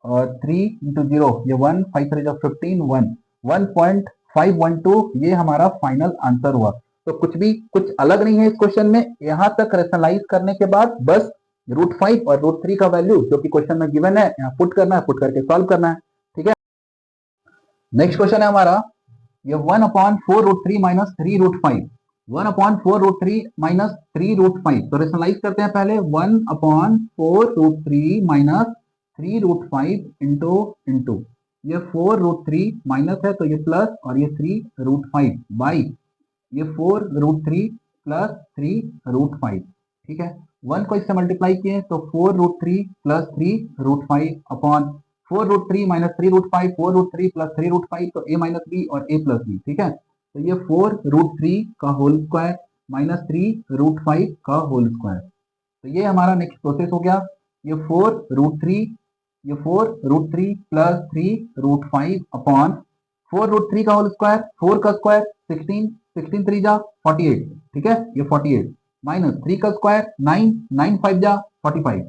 और 3 इंटू 0 ये 1 5 3 15 1.512 ये हमारा फाइनल आंसर हुआ। तो कुछ अलग नहीं है इस क्वेश्चन में यहां तक रेशनलाइज करने के बाद बस √5 और √3 का वैल्यू जो कि क्वेश्चन में गिवन है यहाँ पुट करना है पुट करके सॉल्व करना है। ठीक है नेक्स्ट क्वेश्चन है हमारा ये 1/4√3 माइनस 3√5 1/4√3 माइनस 3√5 तो रेशनलाइज करते हैं पहले 1/4√3 माइनस 3√5 इंटू ये 4√3 माइनस है तो ये प्लस और ये 3√5 बाई ये 4√3 प्लस 3√5। ठीक है 1 को इससे मल्टीप्लाई किए तो 4√3 प्लस 3√5 अपॉन 4√3 माइनस 3√5 4√3 प्लस 3√5 तो a माइनस बी और a प्लस बी। ठीक है तो ये 4√3 का होल स्क्वायर माइनस 3√5 का होल स्क्वायर तो ये हमारा नेक्स्ट प्रोसेस हो गया ये 4√3 प्लस 3√5 अपॉन 4√3 का होल स्क्वायर, 4 का स्क्वायर 16, 16 3 जा 48, ठीक है, ये 48 माइनस 3 का स्क्वायर 9, 9 5 जा 45,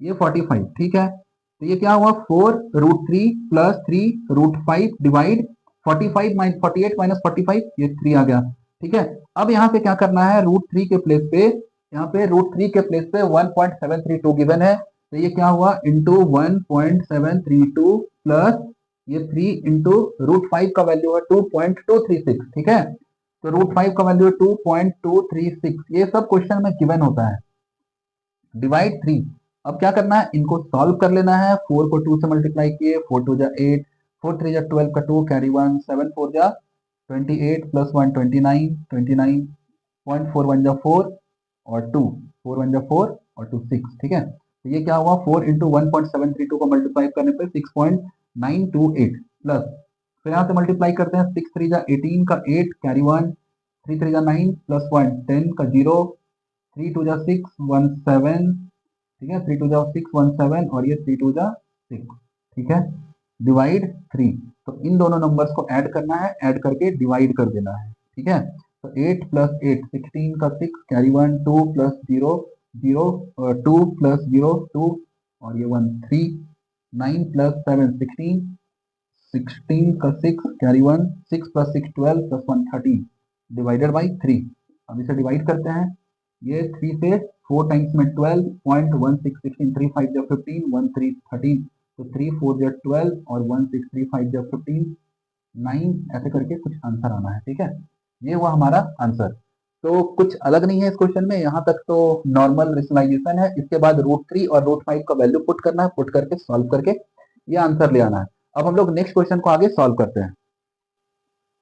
ये 45, ठीक है। तो ये क्या हुआ 4√3 प्लस 3√5 डिवाइड 45 माइनस 48 माइनस 45, ये 3 आ गया, ठीक है। अब यहाँ पे क्या करना है, √3 के प्लेस पे, यहाँ पे √3 के प्लेस पे 1.732 गिवन है, तो ये क्या हुआ इंटू 1.732 प्लस ये 3 इंटू √5 का वैल्यू है 2.236, ठीक है। तो √5 का वैल्यू है 2.236, ये सब क्वेश्चन में गिवन होता है। डिवाइड 3, अब क्या करना है, इनको सॉल्व कर लेना है। 4 को 2 से मल्टीप्लाई किए, 4 2 जा 8, 4 3 जा 12 का 2 कैरी 1, 7 4 जा 28 प्लस 1 29, 29.41 जा 4 और 2, 4 1 जा 4 और 2 6, ठीक है। तो ये क्या हुआ 4 इंटू 1.732 को मल्टीप्लाई करने पे 6.928 प्लस, फिर यहाँ से मल्टीप्लाई करते हैं, 6 3 जा 18 का 8 कैरी 1, 3 3 जा 9 प्लस 1 10 का 0, 3 2 जा 6 1 7, ठीक है, 3 2 जा 6 1 7 और ये 3 2 जा 6, ठीक है। डिवाइड 3, तो इन दोनों नंबर्स को ऐड करना है, ऐड करके डिवाइड कर देना है, ठीक है। तो 8 प्लस 8 16 का 6 कैरी 1, 2 प्लस 0 0, 2 प्लस 0 2 और ये 1 3, 9 प्लस 7 16, 16 का 6 carry 1, 6 plus 6 12 plus 1 13 divided by 3। अब इसे डिवाइड करते हैं, ये 3 से 4 टाइम्स में 12.16 16, 3 5 जा 15, 1 3 13, तो 3 4 जा 12 और 1 6 3 5 जा 15, 9 ऐसे करके कुछ आंसर आना है, ठीक है। ये हुआ हमारा आंसर। तो कुछ अलग नहीं है इस क्वेश्चन में, यहाँ तक तो नॉर्मल रेशनलाइजेशन है। इसके बाद √3 और √5 का वैल्यू पुट करना है, पुट करके सॉल्व करके ये आंसर ले आना है। अब हम लोग नेक्स्ट क्वेश्चन को आगे सॉल्व करते हैं।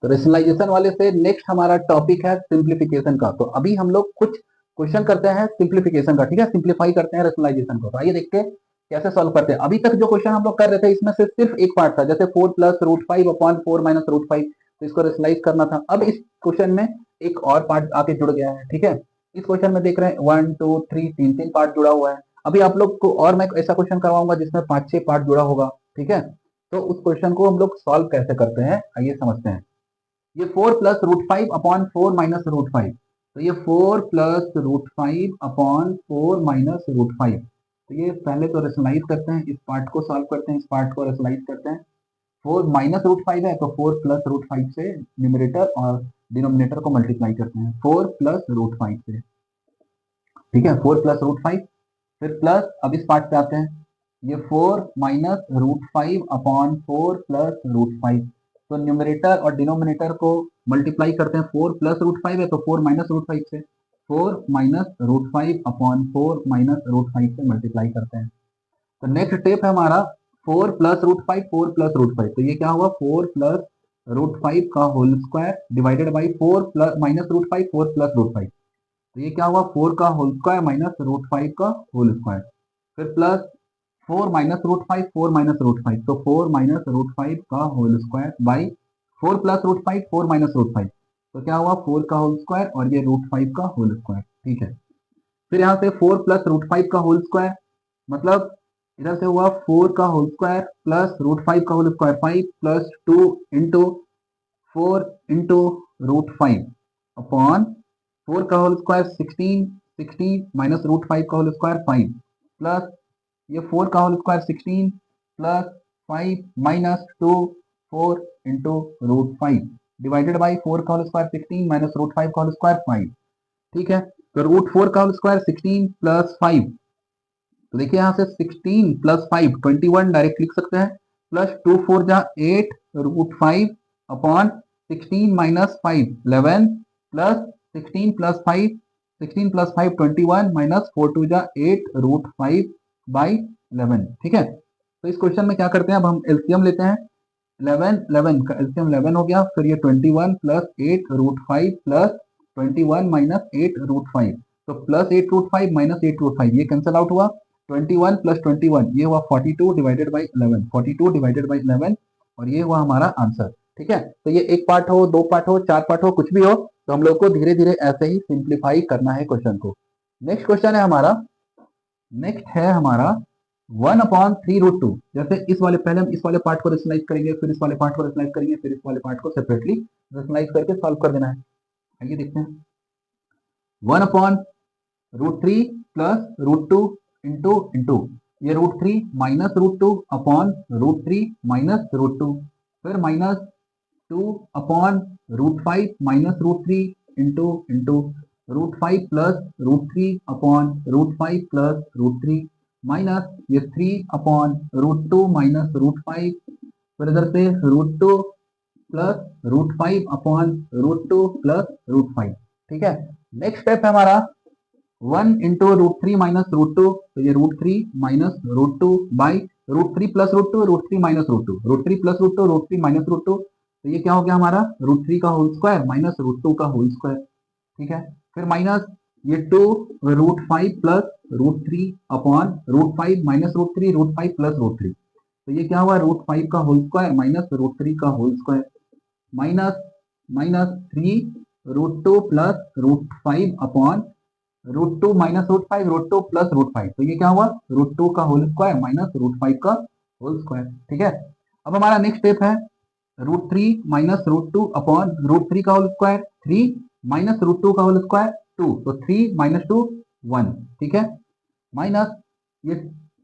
तो रेशनलाइजेशन वाले से नेक्स्ट हमारा टॉपिक है सिंप्लीफिकेशन का। तो अभी हम लोग कुछ क्वेश्चन करते हैं सिंप्लीफिकेशन का, ठीक है, सिंप्लीफाई करते हैं रेशनलाइजेशन को। तो आइए देखते हैं कैसे सॉल्व करते हैं। अभी तक जो क्वेश्चन हम लोग कर रहे थे इसमें से सिर्फ एक पार्ट था, जैसे 4 प्लस √5 अपॉन 4 माइनस √5, तो इसको रेशनलाइज करना था। अब इस क्वेश्चन में एक और पार्ट आके जुड़ गया है, ठीक है। इस क्वेश्चन में देख रहे हैं 1 2 3 तीन पार्ट जुड़ा हुआ है। अभी आप लोग को और मैं ऐसा क्वेश्चन करवाऊंगा जिसमें 5-6 पार्ट जुड़ा होगा, ठीक है। तो उस क्वेश्चन को हम लोग सॉल्व कैसे करते हैं आइए समझते हैं। ये 4 प्लस √5 अपॉन 4 माइनस √5, तो ये 4 प्लस √5 अपॉन 4 माइनस √5, तो ये पहले तो रेशनलाइज करते हैं, इस पार्ट को सॉल्व करते हैं, इस पार्ट को रेशनलाइज करते हैं। 4 माइनस √5 है तो 4 प्लस √5 से न्यूमरेटर और डिनोमिनेटर को मल्टीप्लाई करते हैं 4 प्लस √5 से, ठीक है, 4 प्लस √5, फिर प्लस, अब इस पार्ट पे आते हैं, ये 4 माइनस √5 अपॉन 4 प्लस √5, तो न्यूमरेटर और डिनोमिनेटर को मल्टीप्लाई करते हैं, 4 प्लस √5 है तो 4 माइनस √5 से, 4 माइनस √5 अपॉन 4 माइनस √5 से मल्टीप्लाई करते हैं। तो नेक्स्ट स्टेप है हमारा 4 प्लस √5 4 प्लस √5, तो ये क्या हुआ 4 प्लस √5 का whole square divided by 4 plus minus √5 4 plus √5, तो ये क्या हुआ 4 का होल स्क्वायर माइनस √5 का होल स्क्वायर, फिर प्लस 4 माइनस √5 4 माइनस √5, तो 4 माइनस √5 का whole square by 4 plus √5 4 minus √5, तो क्या हुआ 4 का होल स्क्वायर और ये √5 का होल स्क्वायर, ठीक है। फिर यहाँ से 4 प्लस √5 का होल स्क्वायर, मतलब इधर से हुआ 4 का होल स्क्वायर प्लस √5 का whole square 5 plus 2 into 4 into √5 upon 4 का होल स्क्वायर 16 16 माइनस √5 का होल स्क्वायर 5 प्लस ये 4 का whole square 16 plus 5 minus 2 4 into √5 divided by 4 का होल स्क्वायर 16 माइनस √5 का होल स्क्वायर 5, ठीक है। तो √4 का होल स्क्वायर 16 प्लस 5, तो देखिए यहाँ से 16 प्लस 5 21 डायरेक्ट लिख सकते हैं, प्लस 2 4 जा 8 √5 upon 16 minus 5 11 plus 16 plus 5 16 plus 5 21 minus 4 2 जा 8 √5 बाई 11, ठीक है। तो इस क्वेश्चन में क्या करते हैं, अब हम एलसीएम लेते हैं, 11 11 का एलसीएम 11 हो गया, फिर ये 21 प्लस 8 √5 प्लस 21 माइनस 8 √5, तो प्लस 8 √5 माइनस 8 √5 ये कैंसिल आउट हुआ, 21 प्लस 21 ये हुआ 42 डिवाइडेड बाई 11, 42 डिवाइडेड बाई 11 और ये हुआ हमारा आंसर, ठीक है। तो ये एक पार्ट हो, दो पार्ट हो, चार पार्ट हो, कुछ भी हो, तो हम लोग को धीरे धीरे ऐसे ही सिंप्लीफाई करना है क्वेश्चन को। नेक्स्ट क्वेश्चन है हमारा, नेक्स्ट है हमारा 1/3√2। जैसे इस वाले, पहले हम इस वाले पार्ट को रेशनलाइज करेंगे, फिर इस वाले पार्ट को रेशनलाइज करेंगे, फिर इस वाले पार्ट को सेपरेटली रेशनलाइज करके सॉल्व कर देना है। आइए देखते हैं। 1/√3 प्लस √2 इंटू ये √3 माइनस √2 अपॉन √3 माइनस √2, फिर minus 2/√5 minus √3 into √5 plus √3 upon √5 plus √3 minus ये 3/√2 माइनस √5, फिर इधर से √2 प्लस √5 अपॉन √2 प्लस √5। ठीक है, नेक्स्ट स्टेप है हमारा 1 इंटू √3 माइनस √2, तो ये √3 minus √2 by √3 plus √2 √3 minus √2 √3 plus √2 √3 minus √2, तो ये क्या हो गया हमारा √3 का होल स्क्वायर माइनस √2 का होल स्क्वायर। ठीक है, फिर माइनस ये 2√5 प्लस √3 अपॉन √5 माइनस √3 √5 प्लस √3, तो ये क्या हुआ √5 का होल स्क्वायर माइनस √3 का whole square minus minus 3√2 plus √5 upon √2 minus √5 √2 plus √5, तो ये क्या हुआ √2 का होल स्क्वायर माइनस √5 का होल स्क्वायर। ठीक है, अब हमारा नेक्स्ट स्टेप है √3 माइनस √2 अपॉन √3 का होल स्क्वायर, 3 माइनस √2 का होल स्क्वायर 2, तो 3 माइनस 2 1। ठीक है, माइनस ये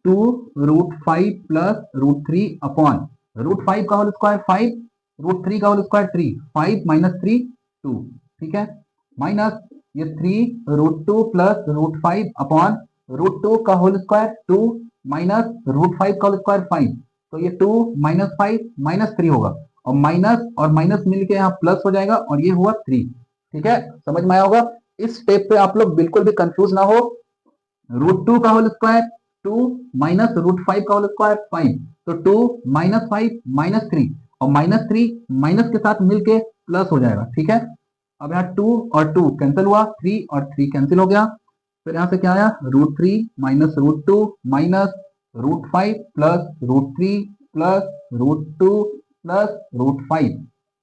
2√5 प्लस √3 अपॉन √5 का होल स्क्वायर 5, √3 का होल स्क्वायर 3, 5 माइनस 3 2। ठीक है, माइनस ये 3√2 प्लस √5 अपॉन √2 का होल स्क्वायर 2 माइनस √5 का होल स्क्वायर 5, तो ये 2 माइनस 5 माइनस 3 होगा, और माइनस मिलके यहाँ प्लस हो जाएगा और ये हुआ 3। ठीक है, समझ में आया होगा। इस स्टेप पे आप लोग बिल्कुल भी कंफ्यूज ना हो। √2 का होल स्क्वायर 2 माइनस √5 का होल स्क्वायर 5, तो 2 माइनस 5 माइनस 3, और माइनस 3 माइनस के साथ मिलके प्लस हो जाएगा। ठीक है, अब यहाँ 2 और 2 कैंसिल हुआ, 3 और 3 कैंसिल हो गया, फिर यहाँ से क्या आया √3 minus √2 minus √5 plus √3 plus √2 plus √5,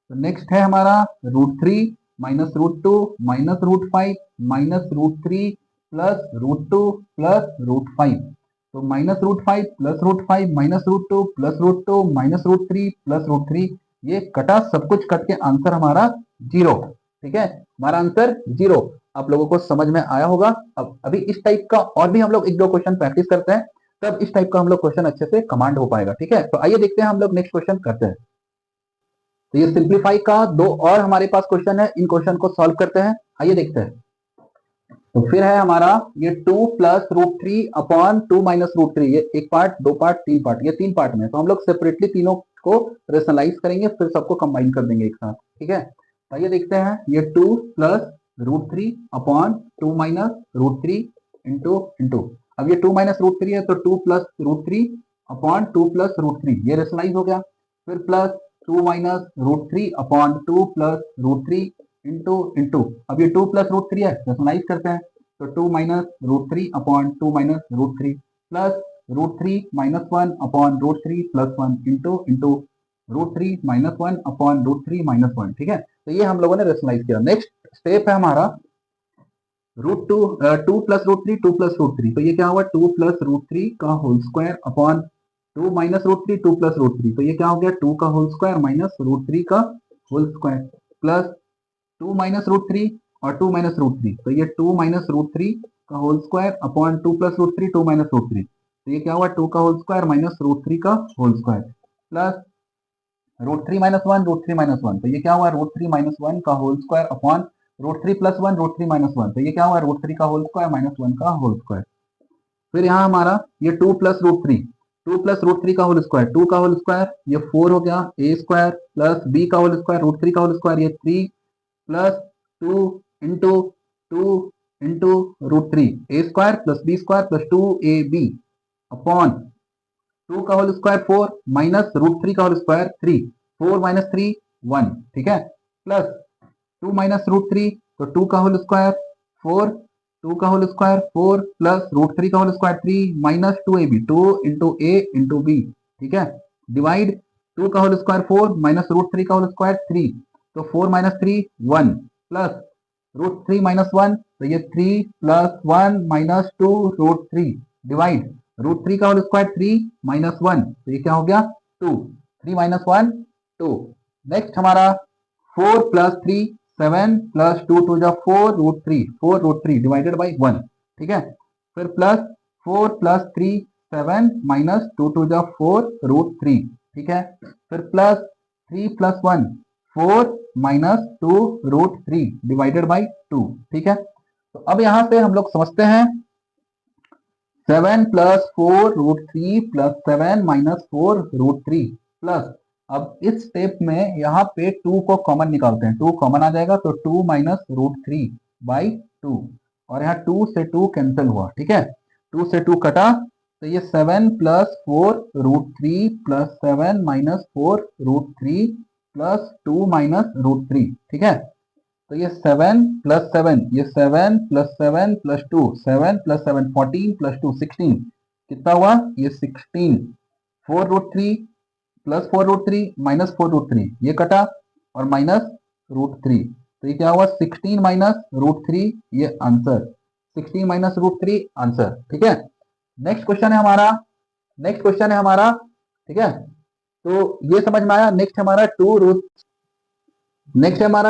तो नेक्स्ट है हमारा √3 minus √2 minus √5 minus √3 plus √2 plus √5, तो minus √5 plus √5 minus √2 plus √2 minus √3 plus √3, ये कटा, सब कुछ कट के आंसर हमारा 0। ठीक है, हमारा आंसर 0। आप लोगों को समझ में आया होगा। अब अभी इस टाइप का और भी हम लोग एक दो क्वेश्चन प्रैक्टिस करते हैं, तब इस टाइप का हम लोग क्वेश्चन अच्छे से कमांड हो पाएगा। ठीक है, तो आइए देखते हैं हम लोग नेक्स्ट क्वेश्चन करते हैं। तो ये सिंप्लीफाई का दो और हमारे पास क्वेश्चन है, इन क्वेश्चन को सॉल्व करते हैं। आइए देखते हैं। तो फिर है हमारा ये 2 प्लस √3 अपॉन 2 माइनस √3, ये एक पार्ट, दो पार्ट, तीन पार्ट, ये तीन पार्ट में, तो हम लोग सेपरेटली तीनों को रेशनलाइज करेंगे, फिर सबको कंबाइन कर देंगे एक साथ। ठीक है, तो ये देखते हैं, ये 2 प्लस √3 अपॉन 2 माइनस √3 इंटू, अब ये 2 माइनस √3 है, तो 2 प्लस √3 अपॉन 2 प्लस √3, ये रेशनलाइज हो गया, फिर plus 2 minus √3 upon 2 plus √3 into, अब ये 2 प्लस √3 है, रेशनलाइज करते हैं, तो 2 minus √3 upon 2 minus √3 plus √3 minus 1 upon √3 plus 1 into √3 minus 1 upon √3 minus 1। ठीक है, तो ये हम लोगों ने रेशनलाइज किया। नेक्स्ट स्टेप है हमारा √2 2 प्लस √3 2 प्लस √3, तो ये क्या हुआ 2 प्लस √3 का whole square upon 2 minus √3 2 plus √3, तो ये क्या हो गया 2 का होल स्क्वायर माइनस √3 का होल स्क्वायर प्लस 2 माइनस √3 और 2 माइनस √3, तो ये 2 माइनस √3 का whole square upon 2 plus √3 2 minus √3, तो ये क्या हुआ 2 का होल स्क्वायर माइनस √3 का whole square plus √3 minus 1 √3 minus 1, तो ये क्या हुआ √3 माइनस 1 का whole square upon √3 plus 1 √3 minus 1, तो ये क्या हुआ √3 का होल स्क्वायर माइनस 1 का होल स्क्वायर। फिर यहाँ हमारा ये 2 प्लस √3 का होल स्क्वायर, 2 का होल स्क्वायर ये 4 हो गया, a स्क्वायर प्लस b का होल स्क्वायर √3 का होल स्क्वायर ये 3 plus 2 into 2 into √3 a square plus b square plus 2ab upon 2 का होल स्क्वायर 4 माइनस √3 का होल स्क्वायर 3, 4 माइनस 3 1। ठीक है, प्लस 2 माइनस √3, तो 2 का होल स्क्वायर 4, 2 का होल स्क्वायर 4 प्लस √3 का whole square 3 minus 2ab 2 into a into b। ठीक है, डिवाइड 2 का होल स्क्वायर 4 माइनस √3 का होल स्क्वायर 3, तो 4 माइनस 3 1 प्लस √3 माइनस 1, तो ये 3 प्लस 1 माइनस 2 √3 डिवाइड √3 का होल स्क्वायर 3 माइनस 1, तो ये क्या हो गया 2, 3 माइनस 1 2। नेक्स्ट हमारा 4 प्लस 3 7 प्लस 2 टू जा 4 √3 डिवाइडेड बाई 1, ठीक है। फिर प्लस 4 प्लस 3 7 माइनस 2 टू जा 4 √3, ठीक है। फिर plus 3 plus 1 4 minus 2 √3 divided by 2, ठीक है। तो अब यहां से हम लोग समझते हैं 7 प्लस 4 √3 प्लस 7 माइनस 4 √3 प्लस, अब इस स्टेप में यहाँ पे 2 को कॉमन निकालते हैं, 2 कॉमन आ जाएगा तो 2 माइनस √3 बाई 2, और यहाँ 2 से 2 कैंसिल हुआ, ठीक है। 2 से 2 कटा तो ये 7 plus 4 √3 plus 7 minus 4 √3 plus 2 minus √3, ठीक है। तो ये 7 प्लस 7, ये 7 प्लस 7 प्लस 2, 7 प्लस 7 14 प्लस 2 16, कितना हुआ ये 16। 4 √3 प्लस 4 √3 माइनस 4 √3 ये कटा और माइनस √3, तो ये क्या हुआ 16 माइनस √3, ये आंसर 16 माइनस √3 आंसर, ठीक है। नेक्स्ट क्वेश्चन है हमारा, नेक्स्ट क्वेश्चन है हमारा, ठीक है। तो ये समझ में आया। नेक्स्ट हमारा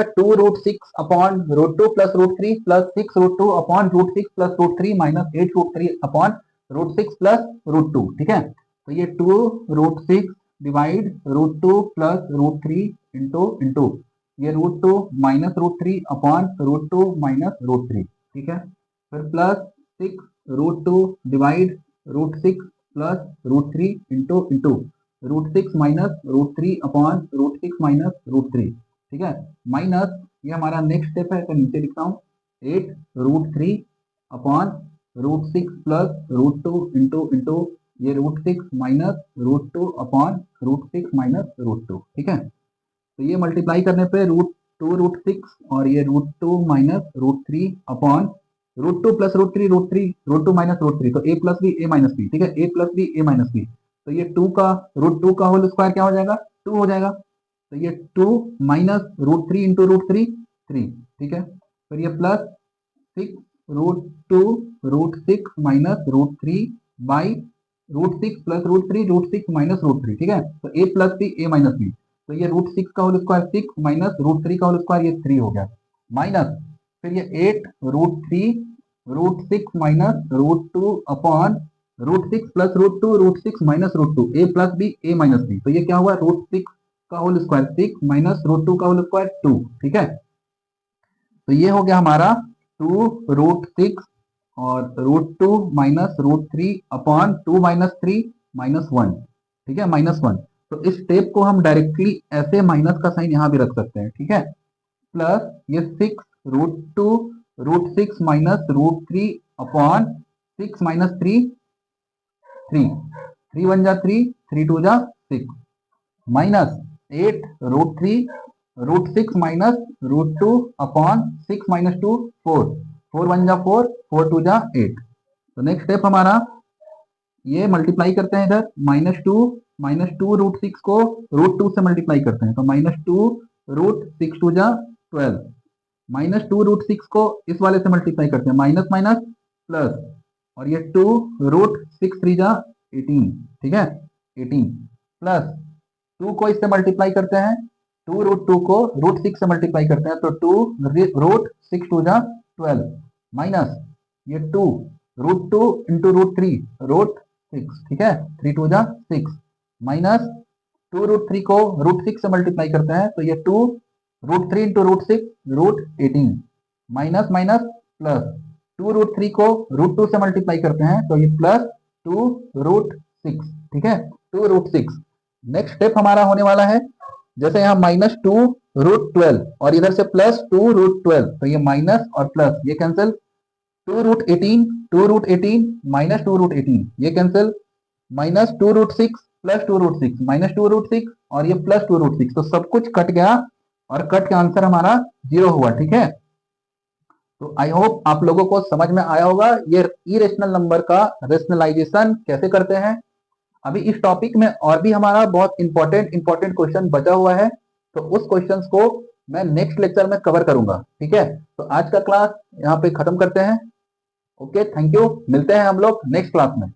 2 √6 upon √2 plus √3 plus 6 √2 upon √6 plus √3 minus 8 √3 upon √6 plus √2, ठीक है। तो ये 2 √6 डिवाइड √2 प्लस √3 इंटू ये √2 माइनस √3 अपॉन √2 माइनस √3, ठीक है। फिर plus 6 divide √6 plus √3 into √6 minus √3 upon √6 minus √3, ठीक है। माइनस ये हमारा नेक्स्ट स्टेप है, तो नीचे लिखता हूँ 8 √3 अपॉन √6 प्लस √2 इंटू ये √6 माइनस √2 अपॉन √6 माइनस √2, ठीक है। तो ये मल्टीप्लाई करने पे √2 √6 और ये √2 माइनस √3 अपॉन √2 प्लस √2 माइनस √3, तो a plus B A minus b, ठीक है, a plus B A minus B. तो ये 2 का √2 का होल स्क्वायर क्या हो जाएगा 2 हो जाएगा, तो ये 2 माइनस √3 इंटू √3 3, ठीक है। फिर ये plus 6 √2 √6 minus √3 by √6 plus √6 minus √3, ठीक है। तो a plus B A minus B, तो ये √6 का होल स्क्वायर 6 माइनस √3 का होल स्क्वायर ये 3 हो गया, माइनस फिर ये 8 √3 √6 minus √2 upon √6 plus √6 minus √2 a plus B A minus B, तो ये क्या हुआ √6 का होल स्क्वायर 6 माइनस √2 का होल स्क्वायर 2, ठीक है। तो ये हो गया हमारा 2 √6 और √2 माइनस √3 अपॉन 2 माइनस 3 माइनस 1, ठीक है, माइनस 1। तो इस स्टेप को हम डायरेक्टली ऐसे माइनस का साइन यहां भी रख सकते हैं, ठीक है। प्लस ये 6 √2 √6 माइनस √3 अपॉन 6 माइनस 3 3 3 1 जा 3 3 2 जा 6 माइनस 8 √3 √6 माइनस √2 अपॉन 6 माइनस 2 4 4 1 जा 4 4 2 जा 8। तो नेक्स्ट स्टेप हमारा ये मल्टीप्लाई करते हैं इधर -2 √6 को √2 से मल्टीप्लाई करते हैं, तो -2 √6 2 जा 12 -2 √6 को इस वाले से मल्टीप्लाई करते हैं माइनस माइनस प्लस, और ये 2 √6 3 जा 18, ठीक है 18 प्लस 2 को इससे मल्टीप्लाई करते हैं 2 √2 को √6 से मल्टीप्लाई करते हैं, तो 2 √6 2 जा 12 माइनस ये 2 √2 इंटू √3 √6, ठीक है 3 2 जा 6 माइनस 2 √3 को √6 से मल्टीप्लाई करते हैं, तो ये 2 √3 इंटू √6 √18 माइनस माइनस प्लस 2 √3 को √2 से मल्टीप्लाई करते हैं, तो ये प्लस 2 √6, ठीक है 2 √6। नेक्स्ट स्टेप हमारा होने वाला है, जैसे यहाँ -2 √12 और इधर से +2 √12, तो ये माइनस और प्लस ये कैंसिल, 2 √18 माइनस 2 √18 ये कैंसिल, -2 √6 प्लस 2 √6 -2 √6 और ये प्लस 2 √6, तो सब कुछ कट गया और कट का आंसर हमारा 0 हुआ, ठीक है। तो आई होप आप लोगों को समझ में आया होगा ये इरेशनल नंबर का रेशनलाइजेशन कैसे करते हैं। अभी इस टॉपिक में और भी हमारा बहुत इंपॉर्टेंट क्वेश्चन बचा हुआ है, तो उस क्वेश्चंस को मैं नेक्स्ट लेक्चर में कवर करूंगा, ठीक है। तो आज का क्लास यहाँ पे खत्म करते हैं। ओके, थैंक यू, मिलते हैं हम लोग नेक्स्ट क्लास में।